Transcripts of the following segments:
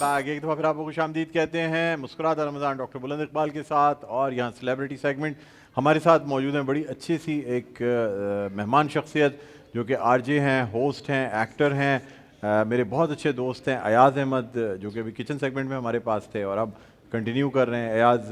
Back एक दफ़ा फिर आपको खुशामदीद कहते हैं मुस्कुराता रमज़ान डॉक्टर बुलंद इकबाल के साथ। और यहाँ सेलिब्रिटी सेगमेंट हमारे साथ मौजूद हैं बड़ी अच्छी सी एक मेहमान शख्सियत जो कि आरजे हैं, होस्ट हैं, एक्टर हैं, मेरे बहुत अच्छे दोस्त हैं अयाज़ अहमद जो कि अभी किचन सेगमेंट में हमारे पास थे और अब कंटिन्यू कर रहे हैं। अयाज़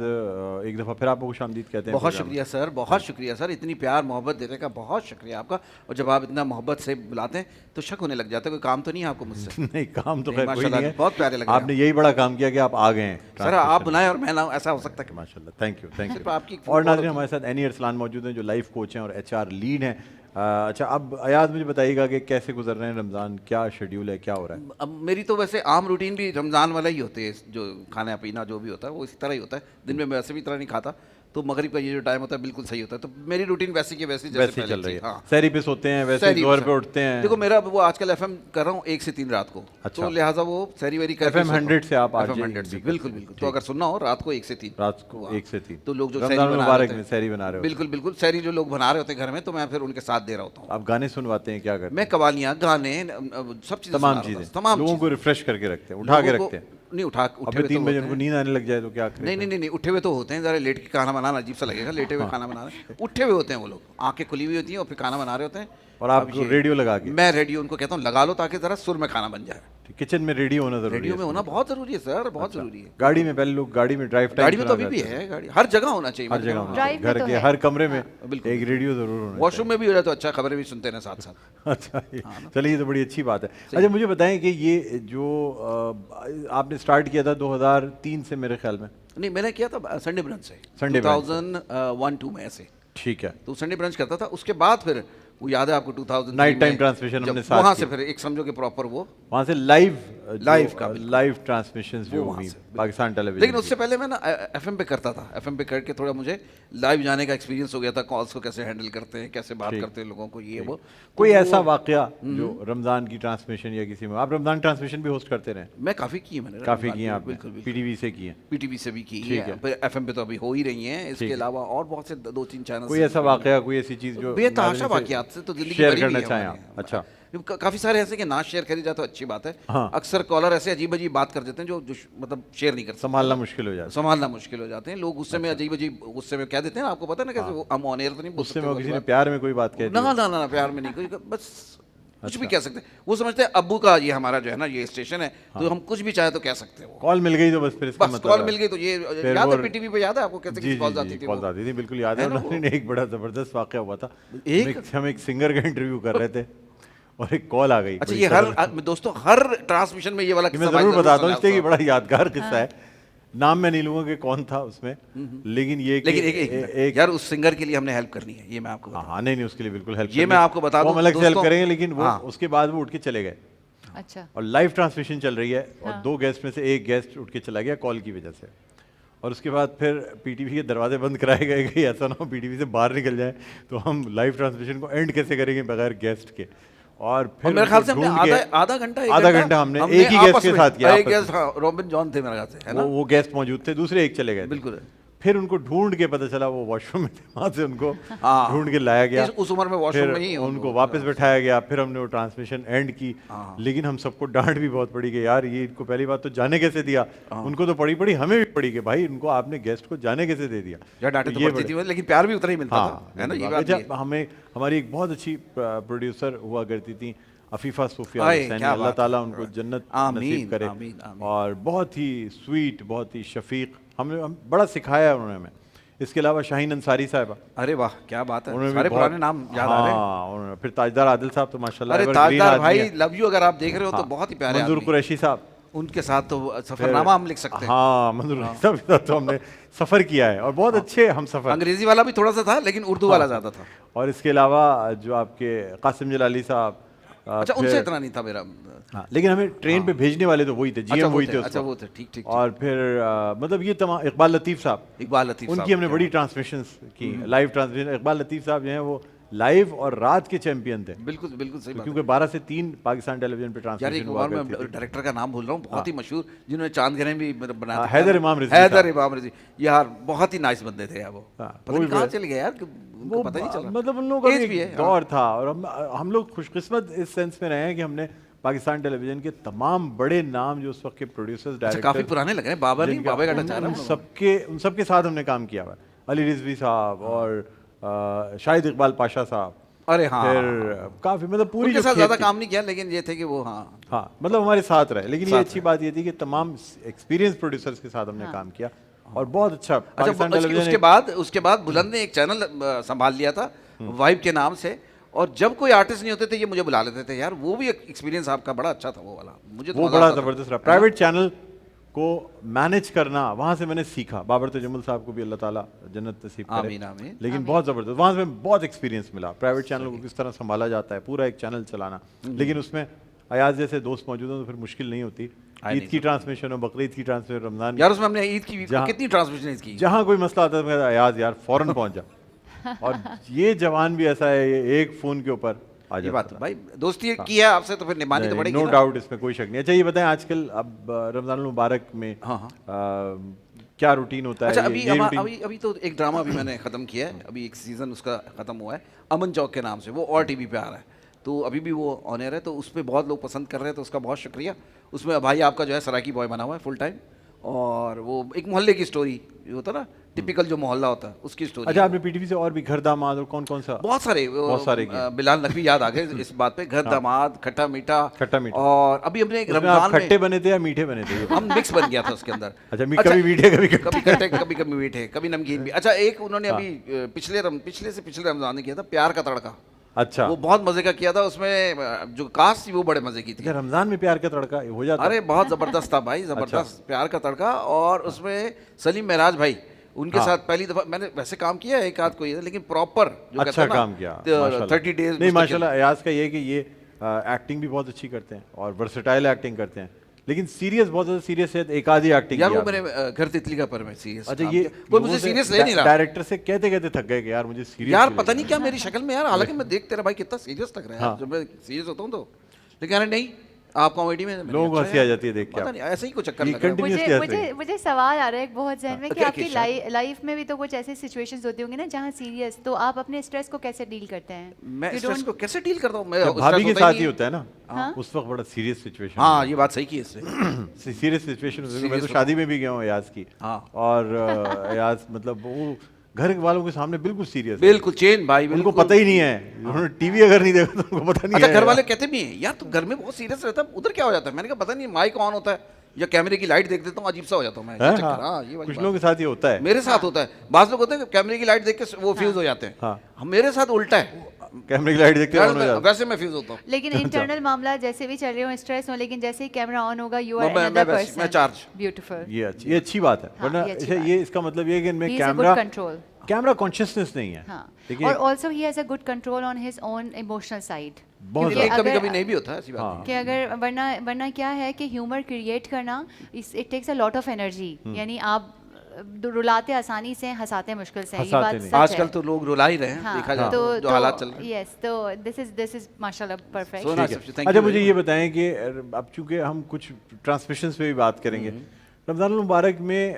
एक दफ़ा फिर आपको खुशामदीद कहते हैं। बहुत शुक्रिया सर, बहुत शुक्रिया सर, इतनी प्यार मोहब्बत देने का बहुत शुक्रिया आपका। और जब आप इतना मोहब्बत से बुलाते हैं तो शक होने लग जाता है कोई काम तो नहीं है आपको मुझसे। नहीं, काम तो खैर कोई नहीं है, बहुत प्यारे लग रहे हैं आपने यही बड़ा काम किया कि आप आ गए हैं सर। आप बुलाएं और मैं ना, ऐसा हो सकता है? माशाल्लाह, थैंक यू थैंक सिर्फ यू। आपकी और नाज़रीन हमारे साथ एनी अरसलान मौजूद हैं जो लाइफ कोच हैं और एचआर लीड हैं। अच्छा, अब अयाज़ मुझे बताइएगा कि कैसे गुजर रहे हैं रमज़ान, क्या शेड्यूल है, क्या हो रहा है? अब मेरी तो वैसे आम रूटीन भी रमज़ान वाला ही होती है, जो खाना पीना जो भी होता है वो इसी तरह ही होता है। दिन में मैं वैसे भी इतना नहीं खाता, तो मगरिब का ये जो टाइम होता है बिल्कुल सही होता है। तो मेरी रूटीन वैसी की वैसी जैसे वैसे पहले चल रही है। हाँ। सहरी पे सोते हैं, वैसे जोर पे उठते हैं। देखो मेरा वो आजकल एफएम कर रहा हूँ 1 से 3 रात को। अच्छा। तो लिहाजा वो सहरी वेरी करके FM 100 से आप FM 100 से बिल्कुल बिल्कुल। तो अगर सुनना हो रात को 1 से 3, रात को 1 से 3 तो लोग जो रमज़ान सहरी बना मुबारक रहे में होते सहरी बना रहे हैं, हो? बिल्कुल बिल्कुल सहरी जो लोग बना रहे होते हैं घर में, तो मैं फिर उनके साथ दे रहा होता हूँ। आप गाने सुनवाते हैं, क्या करते हैं? मैं कवालियाँ, गाने, सब चीज़ें तमाम सुना रहा चीज़ें, होता हूँ, तमाम लोगों को रिफ्रेश करके रखते हैं, उठा के रखते हैं। नहीं उठा अब उठे हुए 3 तो बजे होते उनको हैं। नींद आने लग जाए तो क्या करें? नहीं उठे हुए तो होते हैं, ज़रा लेट के खाना बनाना अजीब सा लगेगा, लेटे हुए खाना बनाना। उठे हुए होते हैं वो लोग, आंखें खुली हुई होती हैं और फिर खाना बना रहे होते हैं। और आप रेडियो लगा के? मैं रेडियो उनको कहता हूँ लगा लो ताकि ज़रा सुर में खाना बन जाए। किचन में रेडियो होना जरूरी है? रेडियो में होना बहुत ज़रूरी है सर, बहुत ज़रूरी है। गाड़ी में पहले लोग गाड़ी में ड्राइव टाइम, गाड़ी में तो अभी भी है, गाड़ी हर जगह होना चाहिए, हर जगह होना चाहिए। ड्राइव में घर तो के है। हर कमरे में बिल्कुल। एक रेडियो जरूर होना वॉशरूम में भी हो जाए तो अच्छा, खबरें भी सुनते हैं साथ साथ। चाहिए। अच्छा, चलिए ये तो बड़ी अच्छी बात है। अच्छा, मुझे बताएं कि ये जो आपने स्टार्ट किया था 2003 से मेरे ख्याल में? नहीं, मैंने किया था संडे ब्रंच से, संडे 2001-2 में ऐसे। ठीक है। तो संडे ब्रंच करता था, उसके बाद फिर वो याद है आपको 2000 नाइट टाइम ट्रांसमिशन हमने साथ वहाँ से किया। फिर एक समझो कि प्रॉपर वो वहाँ से लाइव का लाइव ट्रांसमिशन जो वहाँ हुई से, पाकिस्तान टेलीविजन। लेकिन उससे पहले मैं ना एफएम पे करता था। एफएम पे करके थोड़ा मुझे लाइव जाने का एक्सपीरियंस हो गया था, कॉल्स को कैसे हैंडल करते हैं, कैसे बात करते हैं लोगों को, ये वो। कोई ऐसा वाकया जो रमजान की ट्रांसमिशन या किसी में, आप रमजान ट्रांसमिशन भी होस्ट करते रहे? मैं काफ़ी की है, मैंने काफ़ी की हैं आपने? बिल्कुल बिल्कुल। पीटीवी से की हैं? पीटीवी से भी की ठीक है, फिर एफएम पे तो अभी हो ही रही हैं। इसके अलावा और बहुत से 2-3 चैनल। कोई ऐसा वाकया, कोई ऐसी चीज़ जो बेतहाशा वाकयात से तो जिंदगी शेयर भरी हुई करना है चाहें हमारी। आप? अच्छा। काफ़ी सारे ऐसे कि ना शेयर करी जाए तो अच्छी बात है। हाँ। अक्सर कॉलर ऐसे अजीब अजीब बात कर देते हैं जो मतलब शेयर नहीं कर सकते, संभालना मुश्किल हो जाता है। संभालना मुश्किल हो जाते हैं लोग। गुस्से में अजीब अजीब गुस्से में क्या देते हैं आपको पता है ना, कैसे वो हम ऑन एयर तो नहीं बोल उससे सकते। में किसी ने प्यार में कोई बात कह दी? ना ना ना प्यार में नहीं, कोई बस कुछ भी कह सकते हैं। वो समझते हैं अब्बू का ये हमारा जो है ना ये स्टेशन है, तो हम कुछ भी चाहे तो कह सकते हैं। वो कॉल मिल गई तो बस फिर इसका बस मतलब कॉल मिल गई तो ये याद है पीटीवी पे, याद है आपको कैसे जी कॉल जी आती जी, थी? कॉल आती थी, बिल्कुल याद है। उन्होंने एक बड़ा जबरदस्त वाकया हुआ था, एक हम एक सिंगर का इंटरव्यू कर रहे थे और एक कॉल आ गई। अच्छा, बड़ी ये जबरदस्त। हर दोस्तों हर ट्रांसमिशन में ये वाला मैं किस्सा जरूर भाई बताता हूँ, सुना इसलिए कि होगा। बड़ा यादगार किस्सा है। नाम मैं नहीं लूंगा कि कौन था उसमें, लेकिन ये कि लेकिन एक यार उस सिंगर के लिए हमने हेल्प करनी है, ये मैं आपको बता हाँ, नहीं उसके लिए बिल्कुल हेल्प, ये मैं आपको बता दूं हम अलग से हेल्प दोस्तों। करेंगे, लेकिन वो हाँ। उसके बाद वो उठ के चले गए अच्छा। और लाइव ट्रांसमिशन चल रही है और 2 गेस्ट में से एक गेस्ट उठ के चला गया कॉल की वजह से। और उसके बाद फिर पीटीवी के दरवाजे बंद कराए गए कि ऐसा ना हो पीटीवी से बाहर निकल जाए, तो हम लाइव ट्रांसमिशन को एंड कैसे करेंगे बगैर गेस्ट के। और फिर मेरे ख्याल से ढूंढ हमने के आधा घंटा आधा घंटा हमने एक ही गेस्ट के साथ किया। एक गेस्ट, हाँ, रॉबिन जॉन थे मेरे ख्याल से, है ना? वो गेस्ट मौजूद थे, दूसरे एक चले गए थे। बिल्कुल। फिर उनको ढूंढ के पता चला वो वॉशरूम में थे, वहां से उनको हाँ। ढूंढ के लाया गया। उस उम्र में वॉशरूम फिर में ही उनको वापस बैठाया गया, फिर हमने वो ट्रांसमिशन एंड की। लेकिन हम सबको डांट भी बहुत पड़ी कि यार ये इनको पहली बात तो जाने कैसे दिया। उनको तो पड़ी हमें भी पड़ी कि भाई इनको आपने गेस्ट को जाने कैसे दे दिया। यार डांटे तो ये पड़ती थी, लेकिन प्यार भी उतना ही मिलता हाँ, था, है ना? ये बात भी है। जब हमें हमारी एक बहुत अच्छी प्रोड्यूसर हुआ करती थी अफीफा सूफिया आए, हुसैनी, क्या अल्लाह बात ताला है। उनको जन्नत आमीन, नसीब करे। आमीन, आमीन। और बहुत ही स्वीट, बहुत ही शफीक, हम बड़ा सिखाया उन्होंने हमें। इसके अलावा शाहीन अंसारी साहबा, अरे वाह क्या बात है, उन्होंने भी सारे बहुत- पुराने नाम याद आ रहे हैं। हाँ, उन्होंने फिर ताजदार आदिल साहब तो माशाल्लाह अरे evergreen ताजदार आदमी भाई हैं। लव यू अगर आप देख रहे हो तो बहुत ही प्यारे मंजूर आदमी। कुरैशी साहब, उनके साथ तो सफरनामा हम लिख सकते हैं। हाँ मंजूर कुरैशी साहब के साथ तो हमने सफर किया है और बहुत अच्छे हम सफर। अंग्रेजी वाला भी थोड़ा सा था लेकिन उर्दू वाला ज्यादा था। और इसके अलावा जो आपके कासिम जलाली साहब, अच्छा, उनसे इतना नहीं था मेरा। हाँ, लेकिन हमें ट्रेन पे भेजने वाले तो वही थे, अच्छा, जीएम वो वही थे, थे उस अच्छा, वक्त। वो थे, ठीक ठीक। और फिर मतलब ये तमाम इकबाल लतीफ़ साहब, इकबाल लतीफ़ उनकी साहब, हमने क्या बड़ी बात। ट्रांसमिशंस की, लाइव ट्रांसमिशन। इकबाल लतीफ़ साहब जो हैं वो लाइव और रात के चैंपियन थे, बिल्कुल बिल्कुल सही बात है। क्योंकि 12 से 3 पाकिस्तान टेलीविजन पे यार एक ट्रांसमिशन हुआ बार मैं करती थी। डायरेक्टर का नाम भूल रहा हूँ, बहुत ही मशहूर, जिन्होंने चांद ग्रहण भी बनाया था। हैदर इमाम रिजवी हैदर साहब। इमाम रिजवी, यार बहुत ही नाइस बंदे थे यार वो। हाँ, पता वो नहीं भी कहाँ बड़े- चले गए यार, उनको पता ही नहीं चला। मतलब उन लोगों का एज भी भी एक है, दौर था और हम लोग खुशकिस्मत इस सेंस में रहे हैं कि हमने पाकिस्तान टेलीविजन के तमाम बड़े नाम जो उस वक्त के प्रोड्यूसर्स अच्छा काफी डायरेक्टर पुराने लग रहे हैं, बाबा नहीं, बाबा का टच आ रहा है। उन सबके साथ हमने काम किया हुआ है। अली रिजवी साहब और शाहिद इकबाल पाशा साहब, अरे हाँ, फिर काफी मतलब पूरी उनके जो साथ खेप ज्यादा थी, काम नहीं किया, लेकिन ये थे कि वो हाँ हाँ मतलब हमारे साथ रहे। लेकिन ये साथ अच्छी बात ये थी कि तमाम एक्सपीरियंस प्रोड्यूसर्स के साथ हमने काम किया और बहुत अच्छा अच्छा पाकिस्तान टेलीविजन उसके बाद बुलंद ने एक चैनल संभाल लिया था वाइब के नाम से, और जब कोई आर्टिस्ट नहीं होते थे ये मुझे बुला लेते थे यार, वो भी एक एक्सपीरियंस आपका बड़ा अच्छा था वो वाला, मुझे तो वो मजा बड़ा आता था। ज़बरदस्त रहा। प्राइवेट चैनल को मैनेज करना वहाँ से मैंने सीखा। बाबर तजम्मुल साहब को भी अल्लाह ताला जन्नत नसीब करे, आमीन आमीन। लेकिन बहुत ज़बरदस्त वहाँ से बहुत एक्सपीरियंस मिला प्राइवेट चैनल को किस तरह संभाला जाता है, पूरा एक चैनल चलाना। लेकिन उसमें अयाज जैसे दोस्त मौजूद हों तो फिर मुश्किल नहीं होती। ईद की ट्रांसमिशन हो, बकरीद की ट्रांसमिशन, रमज़ान की, यार उसमें हमने ईद की जहाँ- कितनी ट्रांसमिशन की। जहाँ कोई मसला आता है अयाज यार फ़ौरन पहुँच जा। और ये जवान भी ऐसा है, ये एक फ़ोन के ऊपर आ ये जाता बात है। भाई दोस्ती की है आपसे तो फिर निभानी तो पड़ेगी नो ना। डाउट, इसमें कोई शक नहीं। अच्छा ये बताएं आजकल अब रमज़ान मुबारक में हाँ, हाँ। क्या रूटीन होता है? अच्छा ये- अभी ये routine- अभी अभी तो एक ड्रामा भी मैंने ख़त्म किया है, अभी एक सीज़न उसका ख़त्म हुआ है अमन चौक के नाम से, वो और टीवी पे आ रहा है, तो अभी भी वो ऑन एयर है, तो उस पर बहुत लोग पसंद कर रहे हैं, तो उसका बहुत शुक्रिया। उसमें भाई आपका जो है सराकी बॉय बना हुआ है फुल टाइम, और वो एक मोहल्ले की स्टोरी जो होता है ना, टिपिकल जो मोहल्ला होता है उसकी स्टोरी। अच्छा आपने पीटीवी से और भी घर दामाद और कौन कौन सा? बहुत सारे किए। बिलाल नकवी याद आ गए इस बात पे, घर दामाद, खट्टा मीठा, खट्टा मीठा। और अभी हमने एक उसमें आप रमजान खट्टे में बने थे या मीठे बने थे? हम मिक्स बन गया था उसके अंदर। अच्छा कभी मीठे कभी खट्टे। कभी खट्टे कभी कभी मीठे कभी नमकीन भी। अच्छा एक उन्होंने अभी पिछले से पिछले रमजान में किया था प्यार का तड़का, अच्छा वो बहुत मजे का किया था, उसमें जो कास्ट थी वो बड़े मजे की थी। क्या रमजान में प्यार का तड़का हो जाता? अरे बहुत जबरदस्त था भाई, जबरदस्त प्यार का तड़का। और उसमें सलीम महराज भाई उनके साथ पहली दफा मैंने वैसे काम किया है एक आध कोई, लेकिन प्रॉपर जो अच्छा काम किया 30 डेज। नहीं माशाल्लाह अयाज का ये है कि ये एक्टिंग भी बहुत अच्छी करते हैं और वर्सेटाइल एक्टिंग करते हैं, लेकिन सीरियस बहुत ज़्यादा सीरियस है। एक आधी एक्टिंग यार वो मैंने घर तितली का पर मैं सीरियस। अच्छा ये कोई मुझे सीरियस ले नहीं रहा। डायरेक्टर से कहते कहते थक गए कि यार मुझे सीरियस यार पता नहीं क्या मेरी शक्ल में यार, हालांकि मैं देख तेरा भाई कितना सीरियस लग रहा है जब मैं सीरियस होता हूँ तो, लेकिन अरे नहीं आप कॉमेडी में लोगों को हंसी आ जाती है देख के। पता नहीं ऐसे ही कुछ चक्कर ये लग रहा है। continuously मुझे हंस मुझे मुझे सवाल आ रहा है एक बहुत जहन में कि क्या आपकी किस्सा? लाइफ में भी तो कुछ ऐसे सिचुएशंस होती होंगी ना जहाँ सीरियस, तो आप अपने स्ट्रेस को कैसे डील करते हैं? मैं You स्ट्रेस don't- को कैसे डील करता हूँ मैं? जब stress भाभी के होता साथ नहीं ही है। होता है ना हाँ? उस वक्त बड़ा सीरियस सिचुएशन। हाँ ये बात सही की इससे। सीरियस सिचुएशन मैं तो Serious शादी में भी गया हूँ अयाज की। हाँ। और अयाज मतलब वो घर वालों के सामने बिल्कुल सीरियस, बिल्कुल चेन भाई, उनको बिल्कुल। पता ही नहीं है, उन्होंने टीवी अगर नहीं देखा तो उनको पता नहीं अच्छा है। घर वाले कहते भी हैं यार तुम घर में बहुत सीरियस रहता है, उधर क्या हो जाता है? मैंने कहा पता नहीं माइक ऑन होता है या कैमरे की लाइट देख देता हूँ, अजीब सा हो जाता हूँ मैं। ये हैं? चक्कर, हाँ, हाँ, ये वाली कुछ बात। लोगों के साथ ये होता है। मेरे साथ होता है, बाज लोग होते हैं कैमरे की लाइट देख के वो फ्यूज हो जाते हैं। हाँ। मेरे साथ उल्टा है, कैमरे की लाइट देख के यार, ऑन हो जाता वैसे मैं फ्यूज होता हूँ। लेकिन इंटरनल मामला जैसे भी चल रहे हो, स्ट्रेस हो, लेकिन जैसे ही कैमरा ऑन होगा यू आर मैं अनदर वैसे- मैं पर्सन। charge। ब्यूटीफुल। ये अच्छी बात है। हाँ, वरना ये अच्छी अच्छा, बात ये इसका मतलब ये है कि इनमें He is a camera good control। Camera consciousness नहीं है। हाँ, देखिए और also he has a good control on his own emotional side. बहुत कभी ज़्यादा। कभी नहीं भी होता है, ऐसी बात नहीं। कि अगर वरना क्या है कि ह्यूमर क्रिएट करना it takes a lot of energy, यानी आप रुलाते आसानी से, हंसाते मुश्किल से, ये हंसाते बात नहीं। सच आजकल है। तो लोग रुला ही रहे हैं, हाँ, देखा जाए तो जो हालात चल रहे हैं। यस, तो दिस इज माशाल्लाह परफेक्ट। सोना ठीक है। सबसे thank अच्छा you मुझे very ये बताएं कि अब चूंकि हम कुछ ट्रांसमिशंस पे भी बात करेंगे, रमज़ान मुबारक में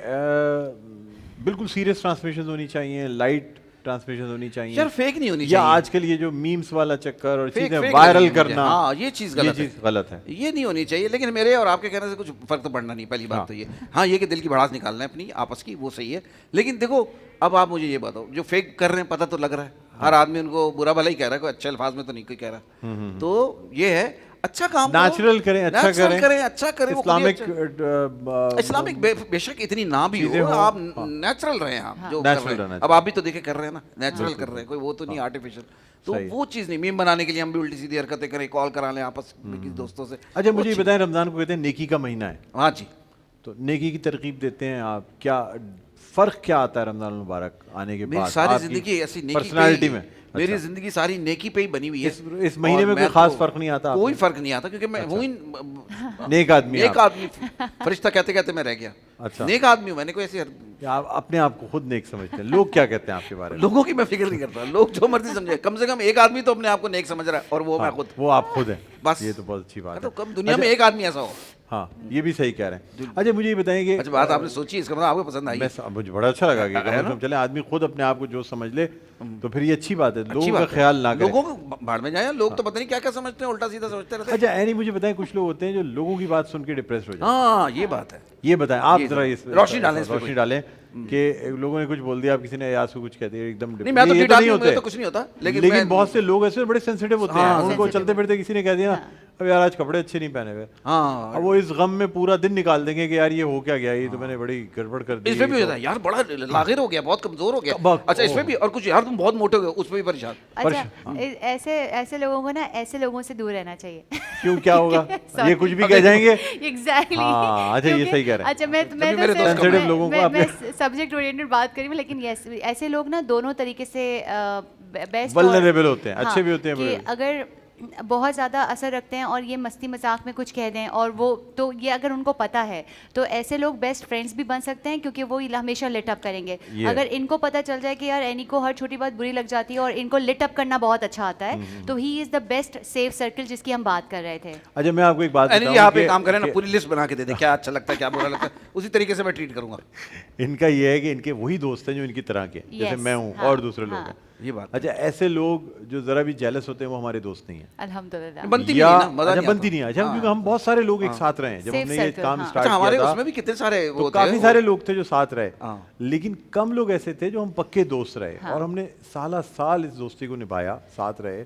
बिल्कुल सीरियस ट्रांसमिशन होनी चाहिए, लाइट ट्रांसमिशन होनी चाहिए, यार फेक नहीं होनी या चाहिए। आजकल ये जो मीम्स वाला चक्कर और फेक- चीजें फेक वायरल नहीं होनी करना, चाहिए। हाँ ये चीज़ गलत है। गलत है। ये नहीं होनी चाहिए, लेकिन मेरे और आपके कहने से कुछ फर्क तो पड़ना नहीं। पहली बात तो ये, हाँ ये कि दिल की भड़ास निकालना है अपनी आपस की, वो सही है। लेकिन देखो अब आप मुझे ये बताओ, जो फेक कर रहे हैं पता तो लग रहा है, हर आदमी उनको बुरा भला ही कह रहा है, कोई अच्छे अल्फाज में तो नहीं कोई कह रहा। तो ये है अच्छा काम करो, नेचुरल करें, अच्छा natural करें, अच्छा करें। वो खुद ही इस्लामिक अच्छा- इस्लामिक बेशक इतनी ना भी चीज़ें हो, हों, आप हाँ। नेचुरल रहे हैं, आप जो Natural कर रहे रहना हैं। चाहिए। अब आप भी तो देखे कर रहे हैं ना, नेचुरल कर रहे हैं, कोई वो तो नहीं आर्टिफिशियल। तो सही। वो चीज़ नहीं, मीम बनाने के लिए हम भी उल्टी सीधी हरकतें करें, कॉल करा लें आपस में किसी दोस्तों से। अच्छा वो मुझे ये चीज़- बताएं, रमज़ान को कहते हैं नेकी का महीना है, हाँ जी, तो नेकी की तरकीब देते हैं आप, क्या फर्क क्या आता है रमज़ान मुबारक आने के मेरी बाद सारी आपकी जिंदगी ऐसी नेकी पर्सनालिटी पे ही- में? मेरी अच्छा। जिंदगी सारी नेकी पे ही बनी हुई है। इस महीने और में कोई मैं खास तो- फर्क नहीं आता कोई आपको? फर्क नहीं आता, क्योंकि मैं हूँ ही नेक आदमी नेक आप। आदमी। फरिश्ता कहते कहते मैं रह गया। अच्छा। नेक आदमी हूँ, मैंने कोई ऐसी या आप अपने आप को खुद नेक समझते हैं? लोग क्या कहते हैं आपके बारे में? लोगों की मैं फिक्र नहीं करता, लोग जो मर्जी समझे, कम से कम एक आदमी तो अपने आप को नेक समझ रहा है, और वो मैं खुद। वो आप खुद हैं, बस। ये तो बहुत अच्छी बात तो है। कम दुनिया में एक आदमी ऐसा हो। हाँ ये भी सही कह रहे हैं। अच्छा मुझे ये बताएं कि अच्छा बात आपने सोची, इसका मतलब आपको पसंद आई है। मुझे बड़ा अच्छा लगा कि कम से कम चले आदमी खुद अपने आप को जो समझ ले तो फिर ये अच्छी बात है, लोगों का ख्याल ना करें। लोगों को भाड़ में जाए, लोग तो पता नहीं क्या क्या समझते हैं, उल्टा सीधा समझते रहते हैं। अच्छा ऐनी मुझे बताएं, कुछ लोग होते हैं जो लोगों की बात सुन के डिप्रेस हो जाते हैं। हाँ ये बात है। ये बताएं आप जरा इस रोशनी डालें, रोशनी डालें कि लोगों ने कुछ बोल दिया, आप किसी ने अयाज को कुछ कहते हैं एकदम नहीं, मैं तो ये ठीक आदमी हूं, होते, मुझे तो कुछ नहीं होता, लेकिन बहुत से लोग ऐसे बड़े सेंसिटिव होते हैं, उनको sensitive चलते फिरते किसी ने कह दिया अब यार आज कपड़े अच्छे नहीं पहने हुए, हाँ अब वो इस गम में पूरा दिन निकाल देंगे कि यार ये हो क्या गया, ये तो मैंने बड़ी गड़बड़ कर दी। इसमें भी होता है यार, बड़ा लागिर हो गया, बहुत कमजोर हो गया। अच्छा इसमें भी, और कुछ यार तुम बहुत मोटे हो गए, उसमें भी परेशान। अच्छा ऐसे ऐसे लोगों को ना ऐसे लोगों से दूर रहना चाहिए। क्यों क्या होगा, ये कुछ भी कह जाएंगे। एग्जैक्टली। हाँ, अच्छा ये सही कह रहे हैं। अच्छा मैं मेरे दोस्त sensitive लोगों को मैं सब्जेक्ट ओरिएंटेड बात करी हूँ, लेकिन ऐसे लोग ना दोनों तरीके से बेस्ट वल्नरेबल होते हैं, अच्छे भी होते हैं, कि बुरे भी। अगर बहुत ज़्यादा असर रखते हैं और ये मस्ती मजाक में कुछ कह दें और वो तो ये अगर उनको पता है तो ऐसे लोग बेस्ट फ्रेंड्स भी बन सकते हैं, क्योंकि वो हमेशा लिट अप करेंगे। अगर इनको पता चल जाए कि यार एनी को हर छोटी बात बुरी लग जाती है और इनको लिट अप करना बहुत अच्छा आता है, तो he is the best safe circle जिसकी हम बात कर रहे थे। अच्छा मैं आपको एक बात यानी आप एक काम करें ना, पूरी लिस्ट बना के दे दें, क्या अच्छा लगता है क्या बुरा लगता है, उसी तरीके से मैं ट्रीट करूंगा। इनका ये है कि इनके वही दोस्त हैं जो इनकी तरह के, जैसे मैं हूँ और दूसरे लोग हैं। ये बात अच्छा ऐसे लोग जो जरा भी जेलस होते हैं वो हमारे दोस्त नहीं है। अल्हम्दुलिल्लाह। बनती नहीं या है ना, मजा अच्छा नहीं बनती नहीं है। अच्छा क्योंकि हम बहुत सारे लोग एक साथ रहे हैं जब Safe हमने ये circle, काम हाँ। स्टार्ट अच्छा हमारे किया था, उसमें भी कितने सारे तो वो थे, काफी सारे लोग थे जो साथ रहे, हाँ। लेकिन कम लोग ऐसे थे जो हम पक्के दोस्त रहे और हमने साला साल इस दोस्ती को निभाया, साथ रहे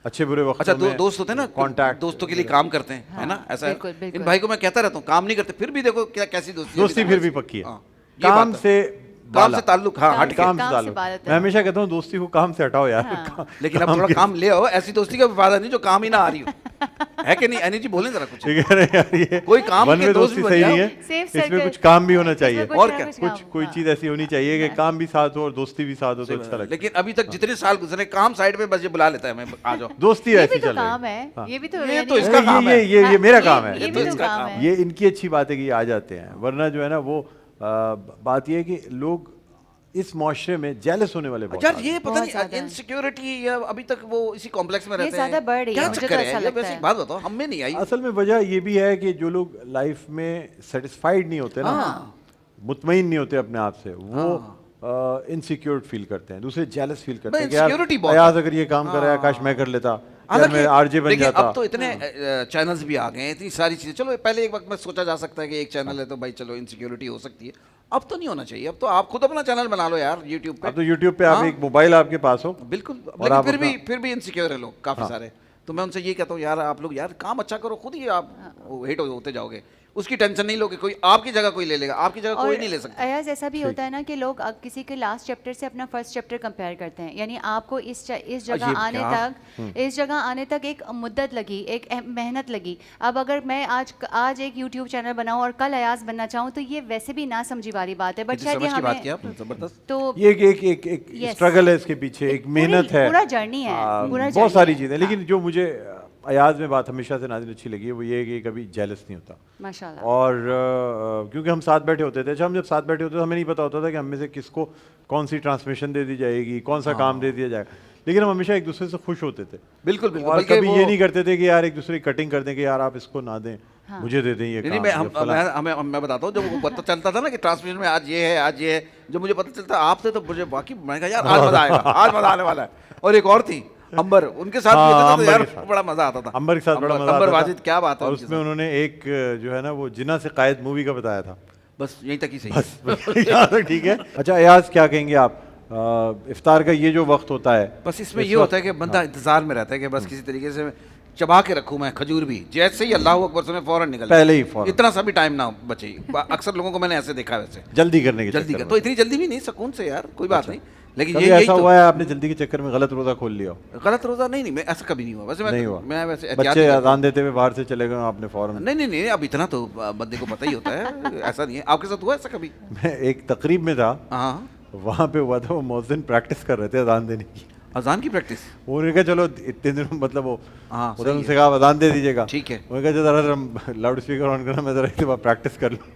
अच्छे बुरे वक्त अच्छा दोस्त होते हैं ना, कांटेक्ट दोस्तों के लिए काम करते हैं, है ना, ऐसा है। बिल्कुल, बिल्कुल। इन भाई को मैं कहता रहता हूँ काम नहीं करते, फिर भी देखो क्या कैसी दोस्ती फिर भी पक्की है। हाँ, ये काम बात है। से काम बाला। से ताल्लुक, हाँ हट के। काम काम से से ताल्लुक। बात है। मैं हमेशा कहता हूँ दोस्ती को काम से हटाओ यार। लेकिन अब थोड़ा काम ले आओ, ऐसी दोस्ती का फायदा नहीं जो काम ही ना आ रही हो, है कि नहीं? एनी जी बोले जरा कुछ। ठीक है ना यार, ये कोई काम वन के में दोस्त दोस्ती भी सही बन नहीं जाओ। है, Safe इसमें circle। कुछ काम भी होना चाहिए इसमें और कुछ ना क्या? कुछ काम, कोई हाँ। चीज ऐसी होनी चाहिए कि काम भी साथ हो और दोस्ती भी साथ हो तो अच्छा लगता है। लेकिन अभी तक जितने साल गुजरे, काम साइड में बस ये बुला लेता है, मैं आ जाओ। दोस्ती ये ऐसी भी तो चल रही काम है, हाँ। ये भी तो ये तो यानी- इसका काम है। ये मेरा काम ये है, भी तो इसका काम काम है। ये इनकी अच्छी बात है कि ये आ जाते हैं, वरना जो है ना वो बात ये है कि लोग इस मुआशरे में जेलस होने वाले बहुत यार आदमी ये हैं। पता बहुत नहीं ज्यादा है। इनसिक्योरिटी या अभी तक वो इसी कॉम्प्लेक्स में रहते हैं, ज्यादा बढ़ रही है, क्या मुझे चक्कर तो है? ऐसा ये लगता वैसे है। एक बात बताओ, हम में नहीं आई। असल में वजह ये भी है कि जो लोग लाइफ में सेटिस्फाइड नहीं होते ना, मुतमईन नहीं होते अपने आप से, वो इनसिक्योर फील करते हैं, दूसरे जेलस फील करते हैं कि insecurity यार बहुत अयाज अगर ये काम कर रहा है काश मैं कर लेता, यार हालांकि मैं आरजे बन देखिए, जाता। अब तो इतने चैनल्स भी आ गए हैं, इतनी सारी चीजें। चलो पहले एक वक्त में सोचा जा सकता है कि एक चैनल है तो भाई चलो इनसिक्योरिटी हो सकती है, अब तो नहीं होना चाहिए। अब तो आप खुद अपना चैनल बना लो यार यूट्यूब पे। अब तो यूट्यूब पे आप एक मोबाइल आपके पास हो, बिल्कुल, और लेकिन आप फिर भी इनसिक्योर है लोग काफी सारे। तो मैं उनसे ये कहता हूँ यार आप लोग यार काम अच्छा करो, खुद ही आप हिट होते जाओगे, उसकी टेंशन नहीं लोगे, कोई आपकी जगह कोई ले लेगा, आपकी जगह कोई नहीं ले सकता। अयाज ऐसा भी होता है ना कि लोग अब किसी के लास्ट चैप्टर से अपना फर्स्ट चैप्टर कंपेयर करते हैं, यानी आपको इस जगह अजीब आने क्या? तक इस जगह आने तक एक मुद्दत लगी, एक मेहनत लगी। अब अगर मैं आज एक यूट्यूब चैनल बनाऊं और कल अयाज बनना चाहूँ तो ये वैसे भी ना समझी वाली बात है, बट कितनी शायद ये समझ की बात हमें किया आपने, जबरदस्त। तो ये एक Yes. स्ट्रगल है इसके पीछे, एक मेहनत है, पूरा जर्नी है, पूरा बहुत journey सारी है। चीज़ें। लेकिन जो मुझे अयाज में बात हमेशा से नाज़िल अच्छी लगी है वो ये है कि कभी जेलस नहीं होता, माशाल्लाह। और क्योंकि हम साथ बैठे होते थे, अच्छा हम जब साथ बैठे होते थे हमें नहीं पता होता था कि हम में से किसको कौन सी ट्रांसमिशन दे दी जाएगी, कौन सा काम दे दिया जाएगा, लेकिन हम हमेशा एक दूसरे से खुश होते थे। बिल्कुल बिल्कुल। और बल्कि कभी वो- ये नहीं करते थे कि यार एक दूसरे की कटिंग कर दें कि यार आप इसको ना दें, मुझे दे दें ये नहीं काम, मैं या फलां। मैं बताता हूँ, जब वो पता चलता था ना कि ट्रांसमिशन में आज ये है आज ये है, जब मुझे पता चलता आपसे तो मुझे बाकी मैं कहा यार आज मजा आएगा, आज मजा आने वाला है। और एक और थी अंबर, उनके साथ भी होता था तो अंबर यार के साथ। बड़ा मजा आता था। अंबर के साथ बड़ा मजा अंबर आता वाजिद था। क्या बात है और उनके उसमें साथ। उन्होंने एक जो है ना वो जिन्ना से कायद मूवी का बताया था। बस यहीं तक ही सही है। बस यहाँ तक ठीक है। अच्छा अयाज क्या कहेंगे आप, इफ्तार का ये जो वक्त होता है, बस इसमें इस ये होता है वक्त- कि बंदा इंतजार में रहता है कि बस किसी तरीके से चबा के रखूं मैं खजूर भी, जैसे ही अल्लाह अकबर सुने फौरन निकल जाए। पहले ही फौरन। इतना सा भी टाइम ना बचे। अक्सर लोगों को मैंने ऐसे देखा है, वैसे जल्दी करने के जल्दी चक्कर कर, में। तो इतनी जल्दी भी नहीं, सुकून से यार कोई बात नहीं, लेकिन कभी ये यही ऐसा तो हुआ है आपने जल्दी के चक्कर में गलत रोजा खोल लिया हो? गलत रोजा नहीं मैं ऐसा कभी नहीं हुआ। वैसे नहीं हुआ? मैं वैसे एहतियात बच्चे ही करता हूं। अजान देते हुए बाहर से चले गए आपने फौरन? नहीं अब इतना तो बंदे को पता ही होता है, ऐसा नहीं है। आपके साथ हुआ ऐसा कभी? मैं एक तकरीब में था, हाँ वहाँ पे हुआ था, वो मुअज्जिन प्रैक्टिस कर रहे थे अजान देने की। अजान की प्रैक्टिस? उन्होंने कहा चलो इतने दिन मतलब वो हाँ, उधर सही उनसे कहा अजान दे दीजिएगा। ठीक है। उन्होंने कहा जरा लाउड स्पीकर ऑन करना, मैं जरा एक दफ़ा प्रैक्टिस कर लूँ।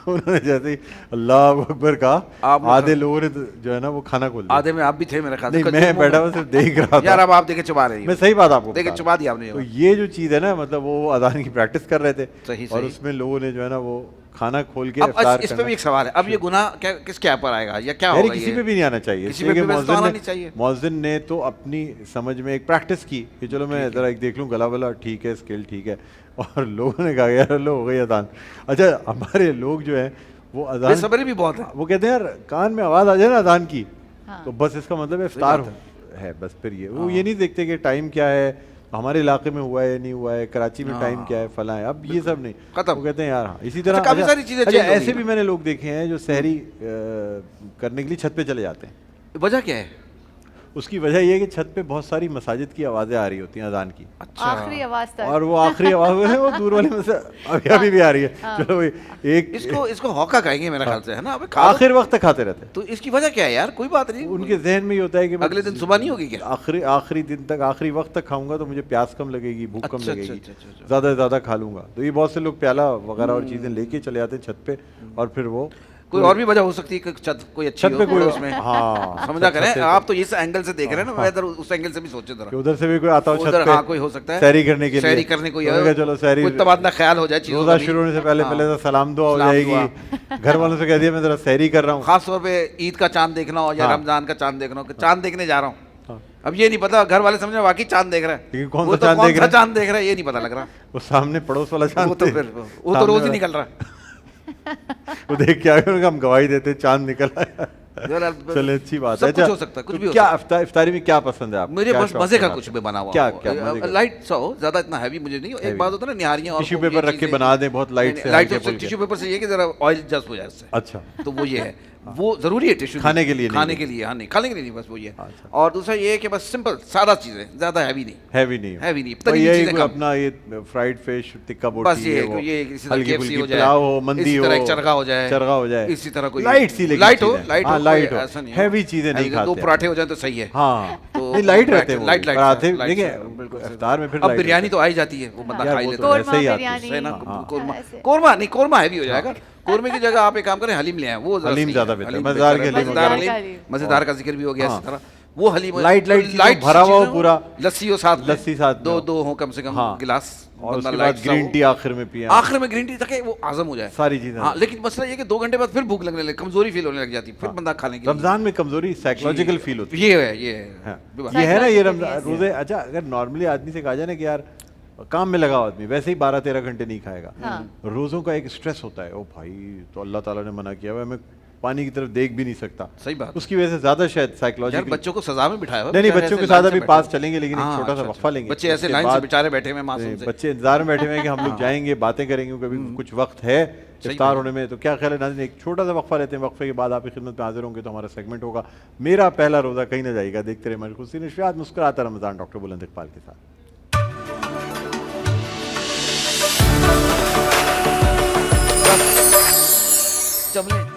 उन्होंने जैसे ही अल्लाह अकबर कहा, आप लोग आधे लोगों ने तो जो है ना वो खाना खोल दिया। आधे में आप भी थे मेरे ख्याल से। नहीं, मैं बैठा हुआ सिर्फ देख रहा यार था। अब आप देखे चबा रहे मैं हैं, सही बात आपको देखे बता चबा दिया आपने। रहा हूं। तो ये जो चीज़ है ना, मतलब वो अजान की प्रैक्टिस कर रहे थे सही, और सही। उसमें लोगों ने जो है ना वो खाना खोल के अब इफ्तार इस पे करना। भी एक सवाल है, अब ये गुनाह क्या किसके यहाँ पर आएगा या क्या यार, होगा? किसी ये पे भी नहीं आना चाहिए। किसी इसलिए पे कि भी वैसे तो आना नहीं चाहिए। मौज़िन ने तो अपनी समझ में एक प्रैक्टिस की कि चलो मैं ज़रा एक देख लूँ, गला वला ठीक है, स्किल ठीक है, और लोगों ने कहा यार लो हो गई अजान। अच्छा, हमारे लोग जो है वो अजान, बेसब्री भी बहुत है। वो कहते हैं यार कान में आवाज़ आ जाए ना अजान की, हाँ। तो बस इसका मतलब है इफ्तार बात है बस। फिर वो ये नहीं देखते कि टाइम क्या है, हमारे इलाके में हुआ है या नहीं हुआ है, कराची में टाइम क्या है, फला है, अब ये सब नहीं। खत्म। वो कहते हैं यार हाँ, इसी तरह काफी सारी चीजें अच्छा, change हो गई ऐसे हैं। भी मैंने लोग देखे हैं जो सहरी करने के लिए छत पे चले जाते हैं। वजह क्या है? उसकी वजह ये है कि छत पे बहुत सारी मसाजिद की आवाज़ें आ रही होती हैं अजान की, अच्छा, आखिरी आवाज तक। और वो आखिरी आवाज़ है वो दूर वाली में से अभी भी आ रही है। चलो भाई, एक इसको हौका कहेंगे मेरे ख्याल से, है ना? अबे खा लो। आखिर वक्त तक खाते रहते हैं। तो इसकी वजह क्या है यार? कोई बात नहीं, उनके जहन में ये होता है कि मैं अगले दिन सुबह नहीं होगी क्या? आखिरी दिन तक, आखिरी वक्त तक खाऊंगा तो मुझे प्यास कम लगेगी, भूख कम अच्छा, लगेगी, अच्छा, अच्छा, अच्छा। ज़्यादा से ज़्यादा खा लूंगा। तो ये बहुत से लोग प्याला वगैरह और चीज़ें लेके चले जाते हैं छत पे, और फिर वो कोई और भी वजह हो सकती है कि छत कोई अच्छी छत पे हो कोई उसमें। हाँ समझा छत करें, से- आप तो इस एंगल से देख रहे हैं ना, मैं इधर उस एंगल से भी सोचे कि जरा। उधर से भी कोई आता हो छत उधर पे, हाँ कोई हो सकता है सैरी करने के लिए, सैरी करने को तो मैं कहा, चलो सैरी, कोई तबादला ख्याल हो जाए चीज़ों रोज़ा का भी। शुरू होने से पहले हाँ। पहले तो सलाम दुआ हो सलाम जाएगी। घर वालों से कह दिया मैं ज़रा सैरी कर रहा हूँ। खास तौर पे ईद का चांद देखना हो या हाँ। रमजान का चांद देखना हो कि चांद देखने जा रहा हूँ, हाँ। अब ये नहीं पता, घर वाले समझे वाकई चांद देख रहा है, लेकिन कौन वो सा तो चांद कौन देख सा रहा है? चांद देख रहा है ये नहीं पता लग रहा। वो सामने पड़ोस वाला चांद वो तो देख- फिर वो तो सामने रोज ही वाला- निकल रहा है। वो देख के आगे उनका हम गवाही देते हैं, चांद निकल आया। यार, चले, अच्छी बात सब है। कुछ अच्छा, हो सकता है, कुछ तो भी हो क्या सकता इफ्तारी में क्या पसंद है आपको? मुझे क्या बस शौक मजे का है कुछ आपको? भी बना हुआ क्या हो। क्या मजे का? लाइट सा हो, ज्यादा इतना हैवी मुझे नहीं। एक बात होता है ना, निहारियां और टिश्यू वो ये पेपर रख के चीजें- बना दें बहुत लाइट से, लाइट हल्के से फुल्के। टिश्यू पेपर से ये कि जरा ऑयल जस्ट हो जाए उससे, अच्छा, तो वो ये है, वो जरूरी है टिश्यू खाने के लिए नहीं। खाने के लिए, हाँ नहीं खाने के लिए नहीं, बस वो ये है। अच्छा। और दूसरा ये है कि बस सिंपल सादा चीजें, ज्यादा हैवी नहीं। हैवी नहीं, हैवी नहीं, तो तली हुई यही चीजें कोई कम। अपना ये फ्राइड फिश, टिक्का बस बोटी, ये वो ये इसी तरह हल्की KFC फुल्की हो जाए, पुलाव हो, मंदी इसी हो, तरह एक चरगा हो जाए, चरगा हो जाए, इसी तरह कोई लाइट सी, लेकिन लाइट हो, चीज़ें। लाइट हाँ, हो, लाइट कोई हो, ऐसा नहीं हैवी चीजें नहीं दो खाते हैं। पराठे हो जाए तो सही है। हाँ, तो नहीं लाइट रहते हैं वो, लाइट पराठे लाइट देखिए बिल्कुल इफ्तार में फिर अब लाइट बिरयानी रहता तो आ ही जाती है, वो बंदा यार, खा ही वो लेता तो है। वैसे ही आती है। बिरयानी, सही ना, हाँ। कोरमा ऐसे। कोरमा नहीं, कोरमा हैवी हो जाएगा। कोरमे की जगह आप एक काम करें, हलीम ले आए, वो ज़रा हलीम सही ज़्यादा है। बेहतर है, हलीम मज़ेदार बेहतर है, के हलीम मज़ेदार मज़ेदार हलीम, का मज़ेदार का जिक्र भी हो गया हाँ। इसी तरह। वो हलीम लाइट लाइट भरा हुआ हो पूरा, लस्सी हो साथ में, लस्सी साथ में दो हो। दो हो कम से कम हाँ। गिलास, और बंदा उसके लाइट बाद सा ग्रीन हो। टी आखिर में पिया, आखिर में ग्रीन टी तक वो आजम हो जाए सारी चीजें। हाँ, लेकिन मसला ये कि 2 घंटे बाद फिर भूख लगने लगे, कमजोरी फील होने लग जाती, फिर बंदा खाने के लिए रमजान में कमजोरी साइकोलॉजिकल फील होती है। ये है हाँ। विवाद। ये है ना, ये Psychological, yes, रोजे। अच्छा, अगर नॉर्मली आदमी से कहा जाए ना कि यार काम में लगा हुआ आदमी वैसे ही 12-13 घंटे नहीं खाएगा, हाँ। रोजों का एक स्ट्रेस होता है, ओ भाई तो अल्लाह ताला ने मना किया हुआ है, मैं पानी की तरफ देख भी नहीं सकता, सही बात। उसकी वजह से ज्यादा शायद यार साइकोलॉजिकल। बच्चों को सजा में बिठाया हुआ है, नहीं बेचारे बच्चों ऐसे के साथ लाइन से अभी बैठे पास हुए। चलेंगे, लेकिन एक हाँ, छोटा सा अच्छा, वक्फा अच्छा। लेंगे। बच्चे ऐसे उसके लाइन से बाद- बेचारे बैठे हुए हैं मासूम नहीं, से। बच्चे इंतजार में बैठे हुए हैं कि हम लोग जाएंगे, बातें करेंगे, कभी कुछ वक्त है इफ्तार होने में। तो क्या ख्याल है नाज़रीन, एक छोटा सा वक्फा लेते हैं, वक्फे के बाद आपकी खिदमत में हाजिर होंगे तो हमारा सेगमेंट होगा मेरा पहला रोज़ा कहीं ना जाएगा। देखते रहे हमारी खुशी नशरियात, मुस्कुराता रमज़ान, डॉक्टर बुलंद इकबाल के साथ। जमले